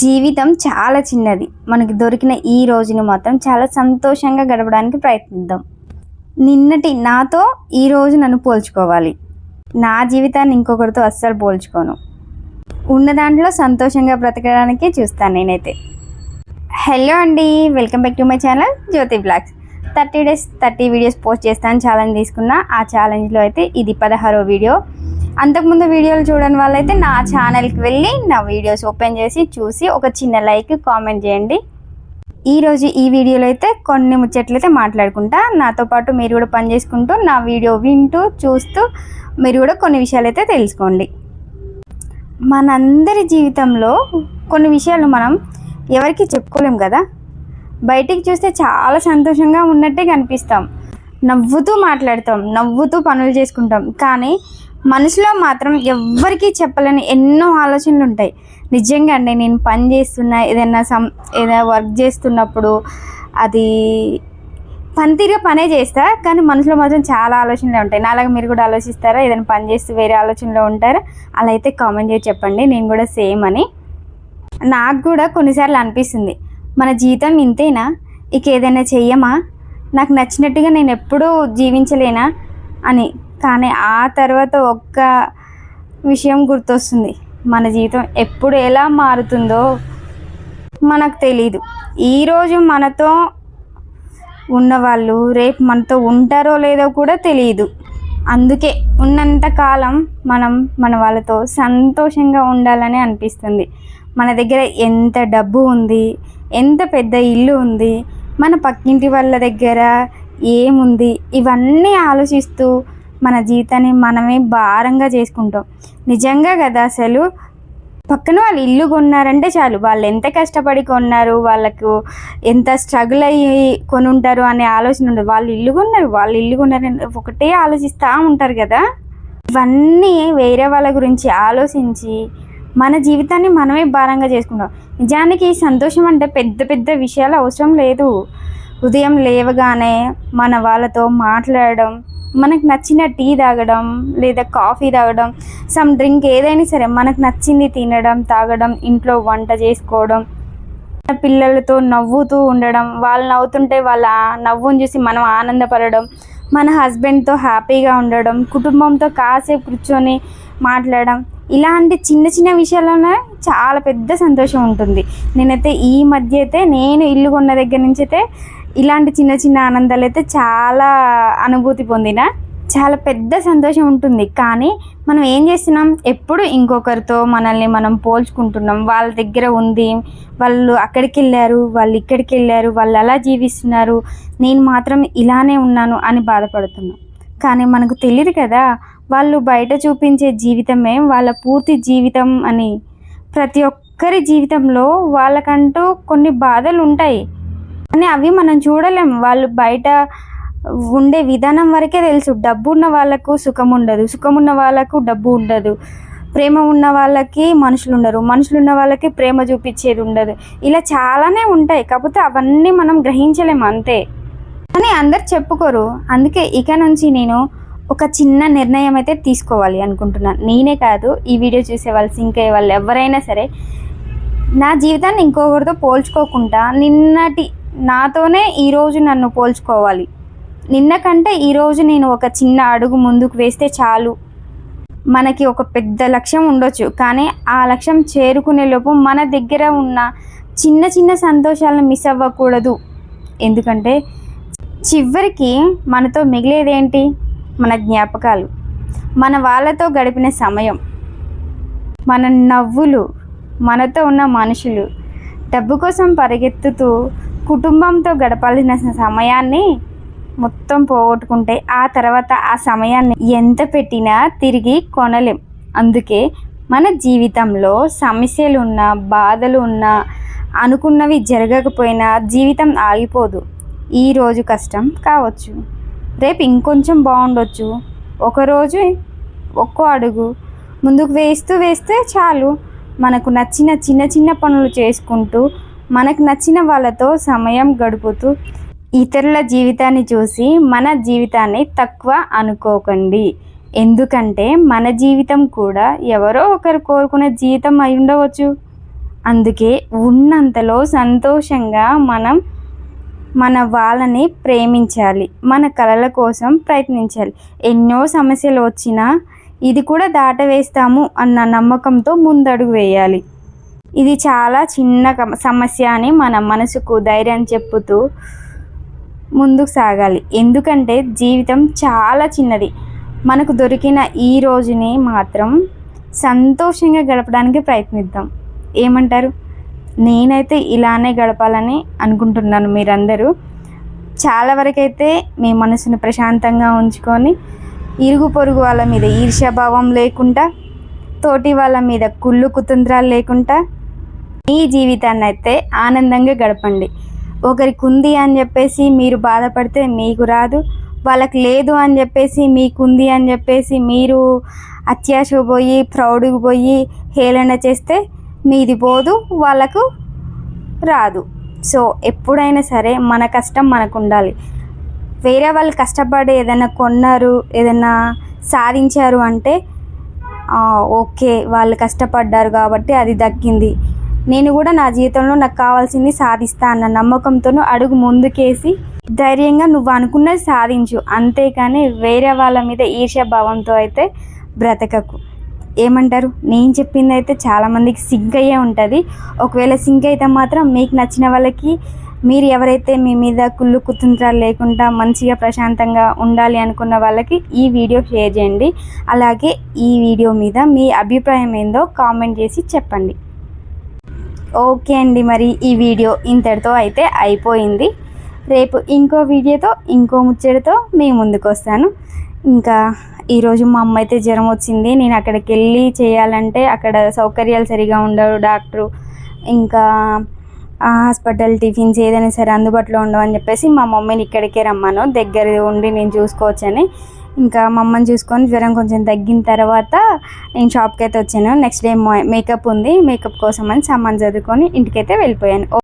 జీవితం చాలా చిన్నది. మనకి దొరికిన ఈ రోజుని మాత్రం చాలా సంతోషంగా గడపడానికి ప్రయత్నిద్దాం. నిన్నటి నాతో ఈరోజు నన్ను పోల్చుకోవాలి. నా జీవితాన్ని ఇంకొకరితో అస్సలు పోల్చుకోను. ఉన్న దాంట్లో సంతోషంగా బ్రతకడానికే చూస్తాను నేనైతే. హలో అండి, welcome back to my channel Jyothi blogs. 30 days 30 videos post చేస్తాను ఛాలెంజ్ తీసుకున్నా. ఆ ఛాలెంజ్లో అయితే ఇది 16వ వీడియో. అంతకుముందు వీడియోలు చూడని వాళ్ళైతే నా ఛానల్కి వెళ్ళి నా వీడియోస్ ఓపెన్ చేసి చూసి ఒక చిన్న లైక్ కామెంట్ చేయండి. ఈరోజు ఈ వీడియోలో అయితే కొన్ని ముచ్చట్లు అయితే మాట్లాడుకుంటా. నాతో పాటు మీరు కూడా పని చేసుకుంటూ నా వీడియో వింటూ చూస్తూ మీరు కూడా కొన్ని విషయాలు అయితే తెలుసుకోండి. మనందరి జీవితంలో కొన్ని విషయాలు మనం ఎవరికి చెప్పుకోలేం కదా. బయటికి చూస్తే చాలా సంతోషంగా ఉన్నట్టే కనిపిస్తాం, నవ్వుతూ మాట్లాడతాం, నవ్వుతూ పనులు చేసుకుంటాం. కానీ మనసులో మాత్రం ఎవ్వరికీ చెప్పలేని ఎన్నో ఆలోచనలు ఉంటాయి. నిజంగా అండి, నేను పని చేస్తున్నా, ఏదైనా వర్క్ చేస్తున్నప్పుడు అది పనితీరుగా పనే చేస్తా, కానీ మనసులో మాత్రం చాలా ఆలోచనలు ఉంటాయి. నాలాగా మీరు కూడా ఆలోచిస్తారా? ఏదైనా పని చేస్తూ వేరే ఆలోచనలో ఉంటారా? అలా అయితే కామెంట్ చేసి చెప్పండి. నేను కూడా సేమ్ అని. నాకు కూడా కొన్నిసార్లు అనిపిస్తుంది, మన జీవితం ఇంతేనా, ఇక ఏదైనా చెయ్యమా, నాకు నచ్చినట్టుగా నేను ఎప్పుడూ జీవించలేనా అని. కానీ ఆ తర్వాత ఒక్క విషయం గుర్తొస్తుంది, మన జీవితం ఎప్పుడు ఎలా మారుతుందో మనకు తెలీదు. ఈరోజు మనతో ఉన్నవాళ్ళు రేపు మనతో ఉంటారో లేదో కూడా తెలియదు. అందుకే ఉన్నంత కాలం మనం మన వాళ్ళతో సంతోషంగా ఉండాలని అనిపిస్తుంది. మన దగ్గర ఎంత డబ్బు ఉంది, ఎంత పెద్ద ఇల్లు ఉంది, మన పక్కింటి వాళ్ళ దగ్గర ఏముంది, ఇవన్నీ ఆలోచిస్తూ మన జీవితాన్ని మనమే భారంగా చేసుకుంటాం. నిజంగా కదా, అసలు పక్కన వాళ్ళు ఇల్లు కొన్నారంటే చాలు, వాళ్ళు ఎంత కష్టపడి కొన్నారు, వాళ్ళకు ఎంత స్ట్రగుల్ అయ్యి కొని ఉంటారు అనే ఆలోచన ఉండదు. వాళ్ళు ఇల్లు కొన్నారు ఒకటే ఆలోచిస్తూ ఉంటారు కదా. ఇవన్నీ వేరే వాళ్ళ గురించి ఆలోచించి మన జీవితాన్ని మనమే భారంగా చేసుకుంటాం. నిజానికి సంతోషం అంటే పెద్ద పెద్ద విషయాలు అవసరం లేదు. ఉదయం లేవగానే మన వాళ్ళతో మాట్లాడడం, మనకు నచ్చిన టీ తాగడం లేదా కాఫీ తాగడం, సమ్ డ్రింక్ ఏదైనా సరే మనకు నచ్చింది తినడం తాగడం, ఇంట్లో వంట చేసుకోవడం, పిల్లలతో నవ్వుతూ ఉండడం, వాళ్ళు నవ్వుతుంటే వాళ్ళ నవ్వును చూసి మనం ఆనందపడడం, మన హస్బెండ్తో హ్యాపీగా ఉండడం, కుటుంబంతో కాసేపు కూర్చొని మాట్లాడడం, ఇలాంటి చిన్న చిన్న విషయాల్లోనే చాలా పెద్ద సంతోషం ఉంటుంది. నేనైతే ఈ మధ్య అయితే నేను ఇల్లు కొన్న దగ్గర నుంచి అయితే ఇలాంటి చిన్న చిన్న ఆనందాలు అయితే చాలా అనుభూతి పొందిన, చాలా పెద్ద సంతోషం ఉంటుంది. కానీ మనం ఏం చేస్తున్నాం, ఎప్పుడు ఇంకొకరితో మనల్ని మనం పోల్చుకుంటున్నాం. వాళ్ళ దగ్గర ఉంది, వాళ్ళు అక్కడికి వెళ్ళారు, వాళ్ళు ఇక్కడికి వెళ్ళారు, వాళ్ళు అలా జీవిస్తున్నారు, నేను మాత్రం ఇలానే ఉన్నాను అని బాధపడుతున్నాం. కానీ మనకు తెలియదు కదా, వాళ్ళు బయట చూపించే జీవితమే వాళ్ళ పూర్తి జీవితం అని. ప్రతి ఒక్కరి జీవితంలో వాళ్ళకంటూ కొన్ని బాధలు ఉంటాయి, కానీ అవి మనం చూడలేం. వాళ్ళు బయట ఉండే విధానం వరకే తెలుసు. డబ్బు ఉన్న వాళ్ళకు సుఖం ఉండదు, సుఖం ఉన్న వాళ్ళకు డబ్బు ఉండదు, ప్రేమ ఉన్న వాళ్ళకి మనుషులు ఉండరు, మనుషులు ఉన్న వాళ్ళకి ప్రేమ చూపించేది ఉండదు. ఇలా చాలానే ఉంటాయి, కాకపోతే అవన్నీ మనం గ్రహించలేము అంతే. కానీ అందరు చెప్పుకోరు. అందుకే ఇక నుంచి నేను ఒక చిన్న నిర్ణయం అయితే తీసుకోవాలి అనుకుంటున్నాను. నేనే కాదు, ఈ వీడియో చూసే వాళ్ళు, సింక్ వాళ్ళు ఎవరైనా సరే, నా జీవితాన్ని ఇంకొకరితో పోల్చుకోకుండా నిన్నటి నాతోనే ఈరోజు నన్ను పోల్చుకోవాలి. నిన్న కంటే ఈరోజు నేను ఒక చిన్న అడుగు ముందుకు వేస్తే చాలు. మనకి ఒక పెద్ద లక్ష్యం ఉండొచ్చు, కానీ ఆ లక్ష్యం చేరుకునే లోపు మన దగ్గర ఉన్న చిన్న చిన్న సంతోషాలను మిస్ అవ్వకూడదు. ఎందుకంటే చివరికి మనతో మిగిలేదేంటి, మన జ్ఞాపకాలు, మన వాళ్ళతో గడిపిన సమయం, మన నవ్వులు, మనతో ఉన్న మనుషులు. డబ్బు కోసం పరిగెత్తుతూ కుటుంబంతో గడపాల్సిన సమయాన్ని మొత్తం పోగొట్టుకుంటే ఆ తర్వాత ఆ సమయాన్ని ఎంత పెట్టినా తిరిగి కొనలేం. అందుకే మన జీవితంలో సమస్యలు ఉన్నా, బాధలు ఉన్నా, అనుకున్నవి జరగకపోయినా జీవితం ఆగిపోదు. ఈరోజు కష్టం కావచ్చు, రేపు ఇంకొంచెం బాగుండొచ్చు. ఒకరోజు ఒక్కో అడుగు ముందుకు వేస్తే చాలు. మనకు నచ్చిన చిన్న చిన్న పనులు చేసుకుంటూ, మనకు నచ్చిన వాళ్ళతో సమయం గడుపుతూ, ఇతరుల జీవితాన్ని చూసి మన జీవితాన్ని తక్కువ అనుకోకండి. ఎందుకంటే మన జీవితం కూడా ఎవరో ఒకరు కోరుకునే జీవితం అయి ఉండవచ్చు. అందుకే ఉన్నంతలో సంతోషంగా మనం మన వాళ్ళని ప్రేమించాలి, మన కలల కోసం ప్రయత్నించాలి. ఎన్నో సమస్యలు వచ్చినా ఇది కూడా దాటవేస్తాము అన్న నమ్మకంతో ముందడుగు వేయాలి. ఇది చాలా చిన్న సమస్య అని మన మనసుకు ధైర్యం చెప్పుతూ ముందుకు సాగాలి. ఎందుకంటే జీవితం చాలా చిన్నది. మనకు దొరికిన ఈ రోజుని మాత్రం సంతోషంగా గడపడానికి ప్రయత్నిద్దాం. ఏమంటారు? నేనైతే ఇలానే గడపాలని అనుకుంటున్నాను. మీరందరూ చాలా వరకైతే మీ మనసును ప్రశాంతంగా ఉంచుకొని, ఇరుగు పొరుగు వాళ్ళ మీద ఈర్ష్యాభావం లేకుండా, తోటి వాళ్ళ మీద కుళ్ళు కుతంత్రాలు లేకుండా మీ జీవితాన్ని అయితే ఆనందంగా గడపండి. ఒకరికి ఉంది అని చెప్పేసి మీరు బాధపడితే మీకు రాదు, వాళ్ళకి లేదు అని చెప్పేసి మీకుంది అని చెప్పేసి మీరు అత్యాశకు పోయి ప్రౌడ్కి పోయి హేళన చేస్తే మీది పోదు, వాళ్ళకు రాదు. సో ఎప్పుడైనా సరే మన కష్టం మనకు ఉండాలి. వేరే వాళ్ళు కష్టపడి ఏదైనా కొన్నారు, ఏదైనా సాధించారు అంటే ఓకే, వాళ్ళు కష్టపడ్డారు కాబట్టి అది దక్కింది, నేను కూడా నా జీవితంలో నాకు కావాల్సింది సాధిస్తా అన్న నమ్మకంతోనూ అడుగు ముందుకేసి ధైర్యంగా నువ్వు అనుకున్నది సాధించు. అంతేకాని వేరే వాళ్ళ మీద ఈర్ష్యాభావంతో అయితే బ్రతకకు. ఏమంటారు? నేను చెప్పింది అయితే చాలామందికి సింక్ అయ్యే ఉంటుంది. ఒకవేళ సింక్ అయితే మాత్రం మీకు నచ్చిన వాళ్ళకి, మీరు ఎవరైతే మీ మీద కుళ్ళు కుతంత్రాలు లేకుండా మంచిగా ప్రశాంతంగా ఉండాలి అనుకున్న వాళ్ళకి ఈ వీడియో షేర్ చేయండి. అలాగే ఈ వీడియో మీద మీ అభిప్రాయం ఏందో కామెంట్ చేసి చెప్పండి. ఓకే అండి, మరి ఈ వీడియో ఇంతటితో అయితే అయిపోయింది. రేపు ఇంకో వీడియోతో ఇంకో ముచ్చటతో మీ ముందుకు వస్తాను. ఇంకా ఈరోజు మా అమ్మ అయితే జ్వరం వచ్చింది. నేను అక్కడికి వెళ్ళి చేయాలంటే అక్కడ సౌకర్యాలు సరిగా ఉండవు, డాక్టరు ఇంకా హాస్పిటల్ టిఫిన్స్ ఏదైనా సరే అందుబాటులో ఉండవని చెప్పేసి మా మమ్మీని ఇక్కడికే రమ్మాను, దగ్గర ఉండి నేను చూసుకోవచ్చని. ఇంకా మా అమ్మని చూసుకొని జ్వరం కొంచెం తగ్గిన తర్వాత నేను షాప్కి అయితే వచ్చాను. నెక్స్ట్ డే మేకప్ ఉంది, మేకప్ కోసం అని సామాన్ చదువుకొని ఇంటికైతే వెళ్ళిపోయాను.